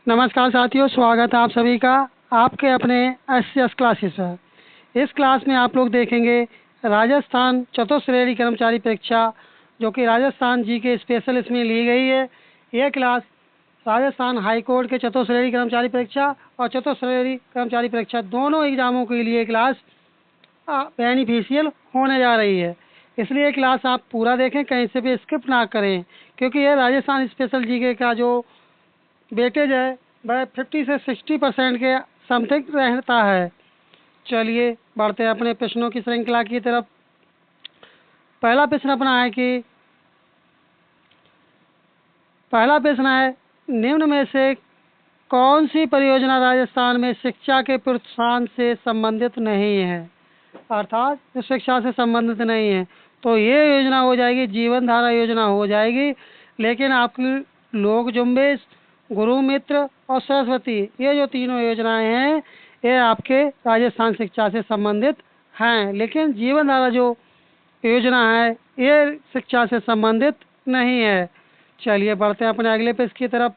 नमस्कार साथियों, स्वागत है आप सभी का आपके अपने एस क्लासेस पर। इस क्लास में आप लोग देखेंगे राजस्थान चतुश्रेणी कर्मचारी परीक्षा, जो कि राजस्थान जी के स्पेशल इसमें ली गई है। यह क्लास राजस्थान हाई कोर्ट के चतुश्रेणी कर्मचारी परीक्षा और चतुश्रेणी कर्मचारी परीक्षा दोनों एग्जामों के लिए क्लास बेनिफिशियल होने जा रही है। इसलिए क्लास आप पूरा देखें, कहीं से भी स्किप ना करें, क्योंकि यह राजस्थान स्पेशल जीके का जो वेटेज है वह 50 से 60% के समथिंग रहता है। चलिए बढ़ते हैं अपने प्रश्नों की श्रृंखला की तरफ। पहला प्रश्न अपना है कि निम्न में से कौन सी परियोजना राजस्थान में शिक्षा के प्रोत्साहन से संबंधित नहीं है, अर्थात जो शिक्षा से संबंधित नहीं है। तो ये योजना हो जाएगी जीवन धारा योजना हो जाएगी, लेकिन आपकी लोक जुम्बेश, गुरु मित्र और सरस्वती, ये जो तीनों योजनाएं हैं ये आपके राजस्थान शिक्षा से संबंधित हैं, लेकिन जीवन धारा जो योजना है ये शिक्षा से संबंधित नहीं है। चलिए बढ़ते हैं अपने अगले प्रश्न की तरफ।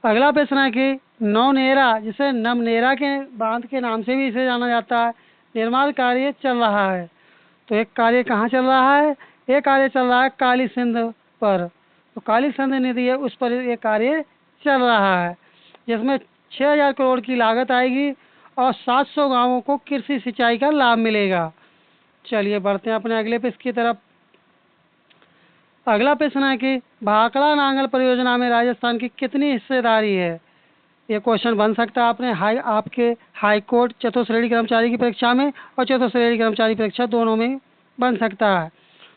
अगला प्रश्न है कि नवनेरा, जिसे नमनेरा के बांध के नाम से भी इसे जाना जाता है, निर्माण कार्य चल रहा है। तो एक कार्य कहाँ चल रहा है? ये कार्य चल रहा है काली सिंध पर। तो काली सिंध नदी है उस पर ये कार्य चल रहा है, जिसमें 6000 करोड़ की लागत आएगी और 700 गांवों को कृषि सिंचाई का लाभ मिलेगा। चलिए बढ़ते हैं अपने अगले प्रश्न की तरफ। अगला प्रश्न है कि भाखड़ा नांगल परियोजना में राजस्थान की कितनी हिस्सेदारी है? ये क्वेश्चन बन सकता है आपके हाई कोर्ट चतुश्रेणी कर्मचारी की परीक्षा में और चतुश्रेणी कर्मचारी परीक्षा दोनों में बन सकता है।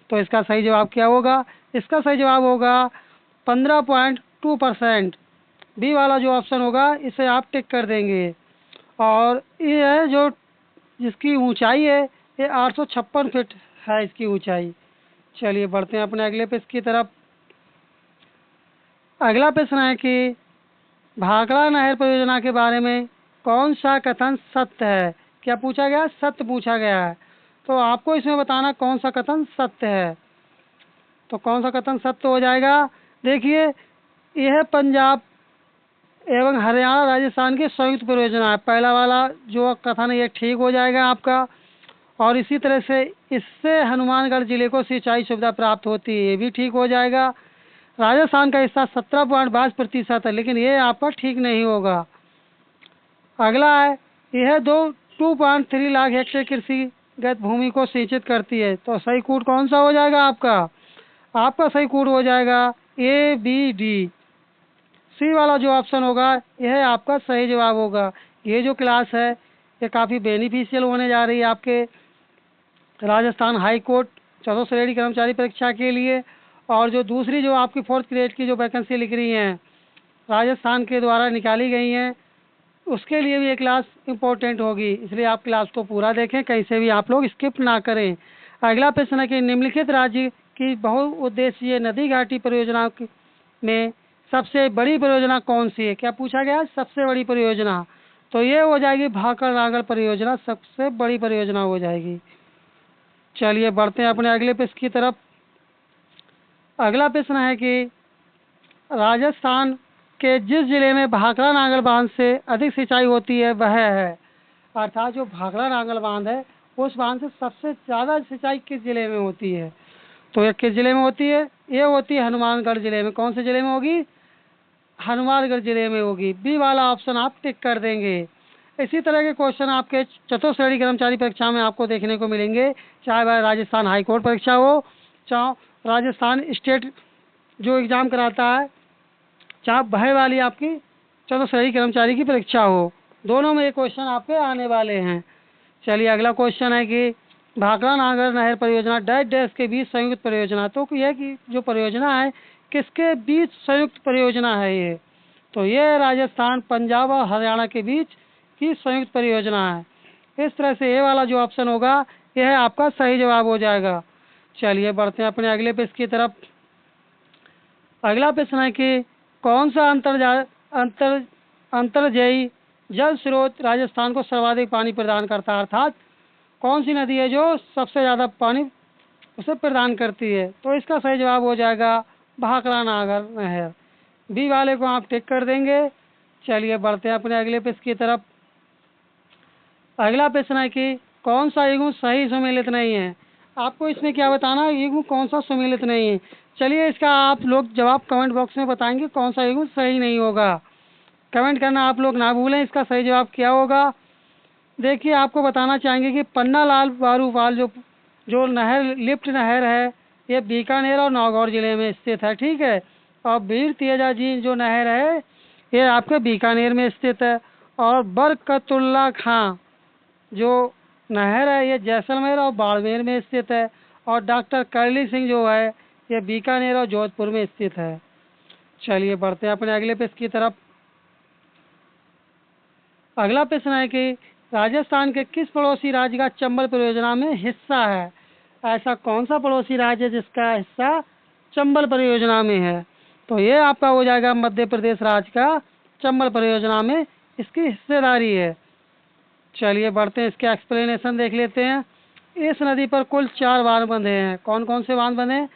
तो इसका सही जवाब क्या होगा? इसका सही जवाब होगा 15.2%। बी वाला जो ऑप्शन होगा इसे आप टिक कर देंगे। और ये जो जिसकी ऊंचाई है ये 856 फीट है इसकी ऊंचाई। चलिए बढ़ते हैं अपने अगले प्रश्न की तरफ। अगला प्रश्न है कि भाखड़ा नहर परियोजना के बारे में कौन सा कथन सत्य है? क्या पूछा गया? सत्य पूछा गया है। तो आपको इसमें बताना कौन सा कथन सत्य है। तो कौन सा कथन सत्य हो जाएगा? देखिए, यह पंजाब एवं हरियाणा राजस्थान की संयुक्त परियोजना है। पहला वाला जो कथन है ये ठीक हो जाएगा आपका। और इसी तरह से इससे हनुमानगढ़ जिले को सिंचाई सुविधा प्राप्त होती है, ये भी ठीक हो जाएगा। राजस्थान का हिस्सा 17.22% है, लेकिन ये आपका ठीक नहीं होगा। अगला है यह 2.3 लाख हेक्टेयर कृषिगत भूमि को सिंचित करती है। तो सही कूट कौन सा हो जाएगा आपका? आपका सही कूट हो जाएगा ए बी डी। सी वाला जो ऑप्शन होगा यह आपका सही जवाब होगा। ये जो क्लास है ये काफ़ी बेनिफिशियल होने जा रही है आपके राजस्थान हाई कोर्ट चतुश्रेणी कर्मचारी परीक्षा के लिए। और जो दूसरी जो आपकी 4th ग्रेड की जो वैकेंसी लिख रही हैं राजस्थान के द्वारा निकाली गई हैं, उसके लिए भी ये क्लास इम्पोर्टेंट होगी। इसलिए आप क्लास को पूरा देखें, कहीं से भी आप लोग स्किप ना करें। अगला प्रश्न है कि निम्नलिखित राज्य की बहुउद्देशीय नदी घाटी परियोजना में सबसे बड़ी परियोजना कौन सी है? क्या पूछा गया? सबसे बड़ी परियोजना। तो ये हो जाएगी भाखड़ा नांगल परियोजना, सबसे बड़ी परियोजना हो जाएगी। चलिए बढ़ते हैं अपने अगले प्रश्न की तरफ। अगला प्रश्न है कि राजस्थान के जिस जिले में भाखड़ा नांगल बांध से अधिक सिंचाई होती है वह है, अर्थात जो भाखड़ा नांगल बांध है उस बांध से सबसे ज़्यादा सिंचाई किस जिले में होती है? तो ये किस जिले में होती है? ये होती है हनुमानगढ़ जिले में। कौन से जिले में होगी? हनुमानगढ़ जिले में होगी। बी वाला ऑप्शन आप टिक कर देंगे। इसी तरह के क्वेश्चन आपके चतुश्रेणी कर्मचारी परीक्षा में आपको देखने को मिलेंगे, चाहे वह राजस्थान हाई कोर्ट परीक्षा हो, चाहे राजस्थान स्टेट जो एग्ज़ाम कराता है, चाहे वह वाली आपकी चतुश्रेणी कर्मचारी की परीक्षा हो, दोनों में ये क्वेश्चन आपके आने वाले हैं। चलिए अगला क्वेश्चन है कि भाखड़ा नांगल नहर परियोजना डैश डैश के बीच संयुक्त परियोजना। तो यह कि जो परियोजना है किसके बीच संयुक्त परियोजना है ये? तो ये राजस्थान, पंजाब और हरियाणा के बीच की संयुक्त परियोजना है। इस तरह से ये वाला जो ऑप्शन होगा यह आपका सही जवाब हो जाएगा। चलिए बढ़ते हैं अपने अगले प्रश्न की तरफ। अगला प्रश्न है कि कौन सा अंतर्जयी जल स्रोत राजस्थान को सर्वाधिक पानी प्रदान करता है, अर्थात कौन सी नदी है जो सबसे ज़्यादा पानी उसे प्रदान करती है? तो इसका सही जवाब हो जाएगा भाखड़ा नांगल नहर। बी वाले को आप टिक कर देंगे। चलिए बढ़ते हैं अपने अगले प्रश्न की तरफ। अगला प्रश्न है कि कौन सा युग्म सही सम्मिलित नहीं है। आपको इसमें क्या बताना है, युग्म कौन सा सम्मिलित नहीं है। चलिए इसका आप लोग जवाब कमेंट बॉक्स में बताएंगे कौन सा युग्म सही नहीं होगा। कमेंट करना आप लोग ना भूलें, इसका सही जवाब क्या होगा। देखिए आपको बताना चाहेंगे कि पन्नालाल बारूवाल जो नहर लिफ्ट नहर है, ये बीकानेर और नागौर जिले में स्थित है, ठीक है। और वीर तेजा जी जो नहर है, ये आपके बीकानेर में स्थित है। और बरकतुल्ला खां जो नहर है, ये जैसलमेर और बाड़मेर में स्थित है। और डॉक्टर करली सिंह जो है, ये बीकानेर और जोधपुर में स्थित है। चलिए बढ़ते हैं अपने अगले प्रश्न की तरफ। अगला प्रश्न है कि राजस्थान के किस पड़ोसी राज्य का चंबल परियोजना में हिस्सा है। ऐसा कौन सा पड़ोसी राज्य है जिसका हिस्सा चंबल परियोजना में है। तो ये आपका हो जाएगा मध्य प्रदेश राज्य का चंबल परियोजना में इसकी हिस्सेदारी है। चलिए बढ़ते हैं, इसके एक्सप्लेनेशन देख लेते हैं। इस नदी पर कुल 4 बांध बंधे हैं। कौन कौन से बांध बने।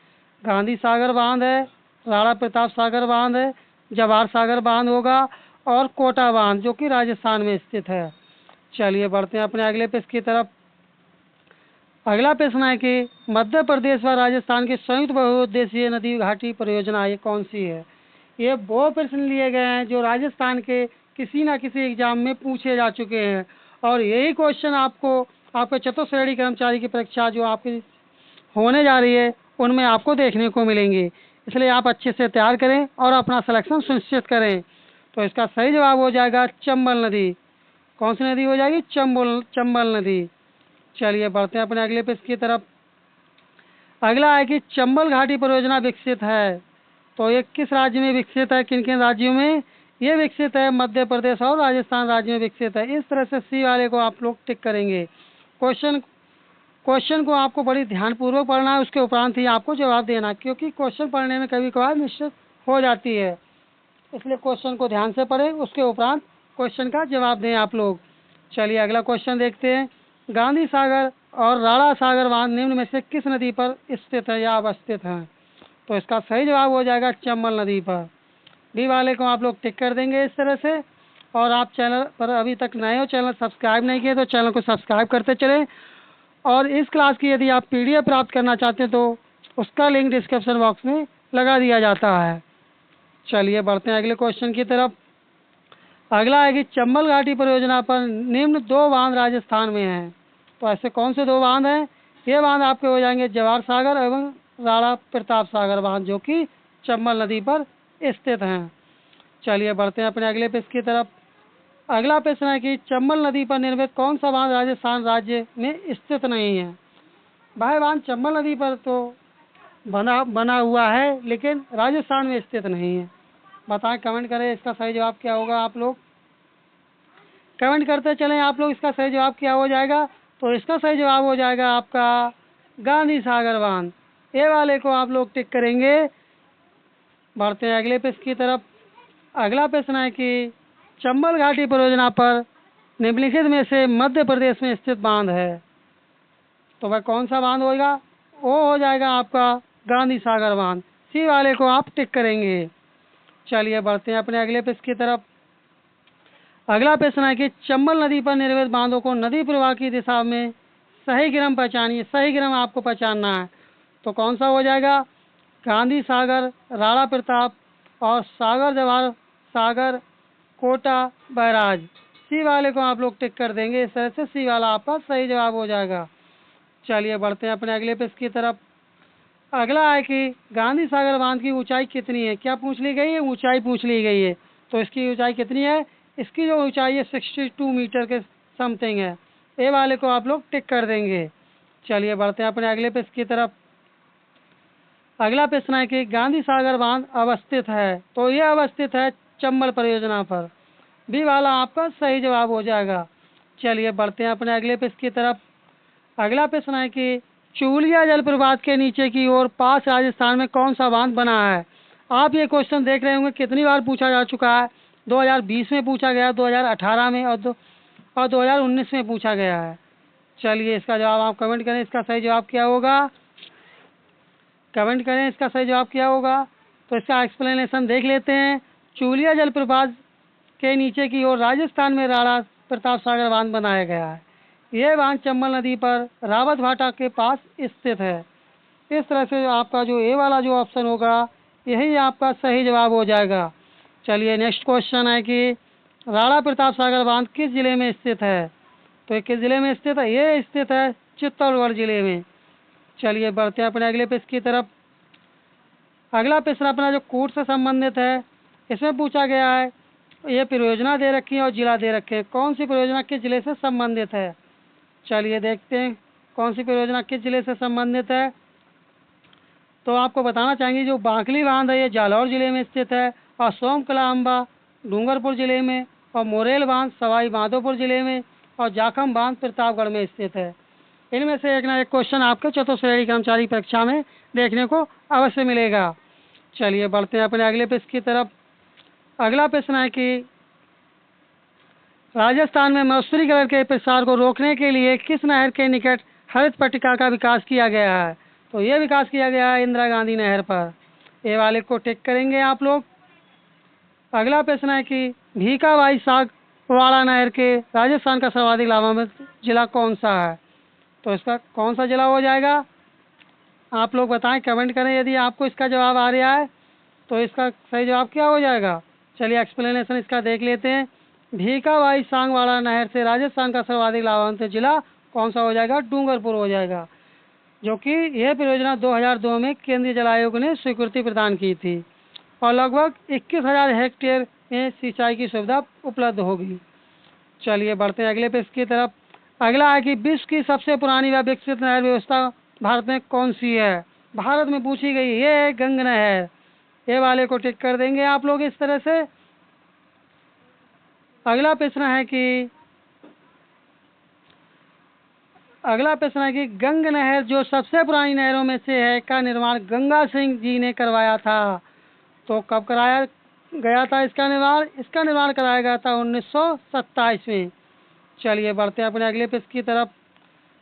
गांधी सागर बांध है, राणा प्रताप सागर बांध है, जवाहर सागर बांध होगा, और कोटा बांध जो कि राजस्थान में स्थित है। चलिए बढ़ते हैं अपने अगले प्रश्न की तरफ। अगला प्रश्न है कि मध्य प्रदेश व राजस्थान की संयुक्त बहुउद्देशीय नदी घाटी परियोजना ये कौन सी है। ये वो प्रश्न लिए गए हैं जो राजस्थान के किसी न किसी एग्जाम में पूछे जा चुके हैं, और यही क्वेश्चन आपको आपके चतुर्थ कर्मचारी की परीक्षा जो आपकी होने जा रही है उनमें आपको देखने को मिलेंगे। इसलिए आप अच्छे से तैयार करें और अपना सिलेक्शन सुनिश्चित करें। तो इसका सही जवाब हो जाएगा चंबल नदी। कौन सी नदी हो जाएगी, चंबल नदी। चलिए बढ़ते हैं अपने अगले प्रश्न की तरफ। अगला है कि चंबल घाटी परियोजना विकसित है, तो ये किस राज्य में विकसित है, किन किन राज्यों में ये विकसित है। मध्य प्रदेश और राजस्थान राज्य में विकसित है। इस तरह से सी वाले को आप लोग टिक करेंगे। क्वेश्चन को आपको बड़ी ध्यानपूर्वक पढ़ना है, उसके उपरांत ही आपको जवाब देना, क्योंकि क्वेश्चन पढ़ने में कभी कभार मिस्टेक हो जाती है। इसलिए क्वेश्चन को ध्यान से पढ़ें, उसके उपरांत क्वेश्चन का जवाब दें आप लोग। चलिए अगला क्वेश्चन देखते हैं। गांधी सागर और राणा सागर बांध निम्न में से किस नदी पर स्थित है या अवस्थित है। तो इसका सही जवाब हो जाएगा चंबल नदी पर। बी वाले को आप लोग टिक कर देंगे इस तरह से। और आप चैनल पर अभी तक नए हो, चैनल सब्सक्राइब नहीं किए तो चैनल को सब्सक्राइब करते चलें। और इस क्लास की यदि आप PDF प्राप्त करना चाहते हैं तो उसका लिंक डिस्क्रिप्शन बॉक्स में लगा दिया जाता है। चलिए बढ़ते हैं अगले क्वेश्चन की तरफ। अगला है कि चंबल घाटी परियोजना पर निम्न 2 बांध राजस्थान में हैं। तो ऐसे कौन से 2 बांध हैं। ये बांध आपके हो जाएंगे जवाहर सागर एवं राणा प्रताप सागर बांध जो कि चंबल नदी पर स्थित हैं। चलिए बढ़ते हैं अपने अगले प्रश्न की तरफ। अगला प्रश्न है कि चंबल नदी पर निर्मित कौन सा बांध राजस्थान राज्य में स्थित नहीं है। भाई बांध चंबल नदी पर तो बना हुआ है, लेकिन राजस्थान में स्थित नहीं है। बताएं, कमेंट करें इसका सही जवाब क्या होगा। आप लोग कमेंट करते चलें आप लोग, इसका सही जवाब क्या हो जाएगा। तो इसका सही जवाब हो जाएगा आपका गांधी सागर बांध। ये वाले को आप लोग टिक करेंगे। बढ़ते हैं अगले प्रश्न की तरफ। अगला प्रश्न है कि चंबल घाटी परियोजना पर निम्नलिखित में से मध्य प्रदेश में स्थित बांध है। तो वह कौन सा बांध होगा, वो हो जाएगा आपका गांधी सागर बांध। सी वाले को आप टिक करेंगे। चलिए बढ़ते हैं अपने अगले प्रश्न की तरफ। अगला प्रश्न है कि चंबल नदी पर निर्मित बांधों को नदी प्रवाह की दिशा में सही क्रम पहचानिए। सही क्रम आपको पहचानना है। तो कौन सा हो जाएगा, गांधी सागर, राणा प्रताप और सागर जवाहर सागर कोटा बैराज। सी वाले को आप लोग टिक कर देंगे। इस तरह से सी वाला आपका सही जवाब हो जाएगा। चलिए बढ़ते हैं अपने अगले प्रश्न की तरफ। अगला है कि गांधी सागर बांध की ऊंचाई कितनी है। क्या पूछ ली गई है, ऊंचाई पूछ ली गई है। तो इसकी ऊंचाई कितनी है, इसकी जो ऊंचाई है 62 मीटर के समथिंग है। ए वाले को आप लोग टिक कर देंगे। चलिए बढ़ते हैं अपने अगले प्रश्न की तरफ। अगला प्रश्न है कि गांधी सागर बांध अवस्थित है। तो ये अवस्थित है चंबल परियोजना पर। बी वाला आपका सही जवाब हो जाएगा। चलिए बढ़ते हैं अपने अगले प्रश्न की तरफ। अगला प्रश्न है कि चूलिया जलप्रपात के नीचे की ओर पास राजस्थान में कौन सा बांध बना है। आप ये क्वेश्चन देख रहे होंगे कितनी बार पूछा जा चुका है। 2020 में पूछा गया, 2018 में और 2019 में पूछा गया है। चलिए इसका जवाब आप कमेंट करें, इसका सही जवाब क्या होगा। कमेंट करें इसका सही जवाब क्या होगा। तो इसका एक्सप्लेनेशन देख लेते हैं। चूलिया जलप्रपात के नीचे की ओर राजस्थान में राणा प्रताप सागर बांध बनाया गया है। यह बांध चंबल नदी पर रावत भाटा के पास स्थित है। इस तरह से आपका जो ए वाला जो ऑप्शन होगा यही आपका सही जवाब हो जाएगा। चलिए नेक्स्ट क्वेश्चन है कि राणा प्रताप सागर बांध किस जिले में स्थित है? तो ये किस जिले में स्थित है? ये स्थित है चित्तौड़गढ़ जिले में। चलिए बढ़ते हैं अपने अगले प्रश्न की तरफ। अगला प्रश्न अपना जो कूट से संबंधित है, इसमें पूछा गया है, ये परियोजना दे रखी है और जिला दे रखे हैं, कौन सी परियोजना किस जिले से संबंधित है? चलिए देखते हैं कौन सी परियोजना किस जिले से संबंधित है। तो आपको बताना चाहेंगे जो बांकली बांध है ये जालौर जिले में स्थित है, और सोमकला अम्बा डूंगरपुर जिले में, और मोरेल बांध सवाई माधोपुर जिले में, और जाखम बांध प्रतापगढ़ में स्थित है। इनमें से एक ना एक क्वेश्चन आपके चतुर्थ श्रेणी कर्मचारी परीक्षा में देखने को अवश्य मिलेगा। चलिए बढ़ते हैं अपने अगले प्रश्न की तरफ। अगला प्रश्न है कि राजस्थान में मौसरीकरण के प्रसार को रोकने के लिए किस नहर के निकट हरित पट्टिका का विकास किया गया है? तो ये विकास किया गया है इंदिरा गांधी नहर पर। ये वाले को टिक करेंगे आप लोग। अगला प्रश्न है कि भीखाबाई साग वाड़ा नहर के राजस्थान का सर्वाधिक लाभान्वित जिला कौन सा है? तो इसका कौन सा जिला हो जाएगा? आप लोग बताएं, कमेंट करें यदि आपको इसका जवाब आ रहा है तो इसका सही जवाब क्या हो जाएगा। चलिए एक्सप्लेनेशन इसका देख लेते हैं। भीखाबाई सांगवाड़ा नहर से राजस्थान का सर्वाधिक लाभान्वित जिला कौन सा हो जाएगा? डूंगरपुर हो जाएगा, जो कि यह परियोजना 2002 में केंद्रीय जल आयोग ने स्वीकृति प्रदान की थी, और लगभग 21,000 हेक्टेयर में सिंचाई की सुविधा उपलब्ध होगी। चलिए बढ़ते हैं अगले प्रश्न की तरफ। अगला है कि विश्व की सबसे पुरानी व विकसित नहर व्यवस्था भारत में कौन सी है? भारत में पूछी गई ये है गंग नहर। ये वाले को टिक कर देंगे आप लोग इस तरह से। अगला प्रश्न है कि गंग नहर जो सबसे पुरानी नहरों में से है का निर्माण गंगा सिंह जी ने करवाया था। तो कब कराया गया था इसका निर्माण? इसका निर्माण कराया गया था 1927 में। चलिए बढ़ते हैं अपने अगले प्रश्न की तरफ।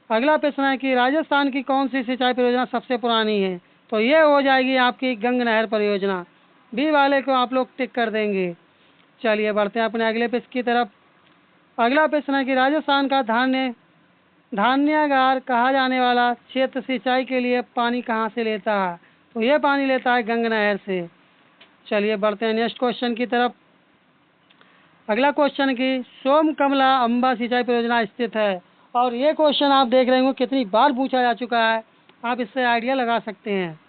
अगला प्रश्न है कि राजस्थान की कौन सी सिंचाई परियोजना सबसे पुरानी है? तो ये हो जाएगी आपकी गंग नहर परियोजना। बी वाले को आप लोग टिक कर देंगे। चलिए बढ़ते हैं अपने अगले प्रश्न की तरफ। अगला प्रश्न है कि राजस्थान का धान्यागार कहा जाने वाला क्षेत्र सिंचाई के लिए पानी कहाँ से लेता है? तो ये पानी लेता है गंग नहर से। चलिए बढ़ते हैं नेक्स्ट क्वेश्चन की तरफ। अगला क्वेश्चन की सोमकमला अम्बा सिंचाई परियोजना स्थित है, और ये क्वेश्चन आप देख रहे होंगे कितनी बार पूछा जा चुका है, आप इससे आइडिया लगा सकते हैं।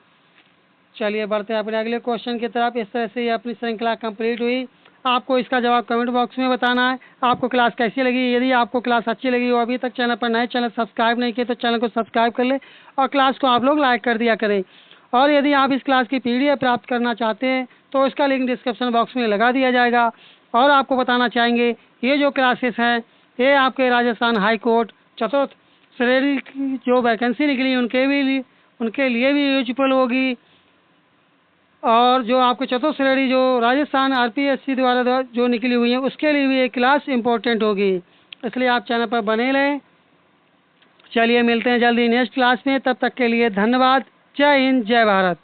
चलिए बढ़ते हैं अपने अगले क्वेश्चन की तरफ। इस तरह से ये अपनी श्रृंखला कंप्लीट हुई। आपको इसका जवाब कमेंट बॉक्स में बताना है। आपको क्लास कैसी लगी? यदि आपको क्लास अच्छी लगी हो, अभी तक चैनल पर नए चैनल सब्सक्राइब नहीं किए तो चैनल को सब्सक्राइब कर ले, और क्लास को आप लोग लाइक कर दिया करें। और यदि आप इस क्लास की PDF प्राप्त करना चाहते हैं तो इसका लिंक डिस्क्रिप्शन बॉक्स में लगा दिया जाएगा। और आपको बताना चाहेंगे ये जो क्लासेस हैं ये आपके राजस्थान हाई कोर्ट चतुर्थ श्रेणी की जो वैकेंसी निकली उनके लिए भी यूजफुल होगी, और जो आपके चतुर्थ श्रेणी जो राजस्थान RPSC द्वारा जो निकली हुई है उसके लिए भी ये क्लास इम्पोर्टेंट होगी, इसलिए आप चैनल पर बने रहें। चलिए मिलते हैं जल्दी नेक्स्ट क्लास में, तब तक के लिए धन्यवाद। जय हिंद, जय भारत।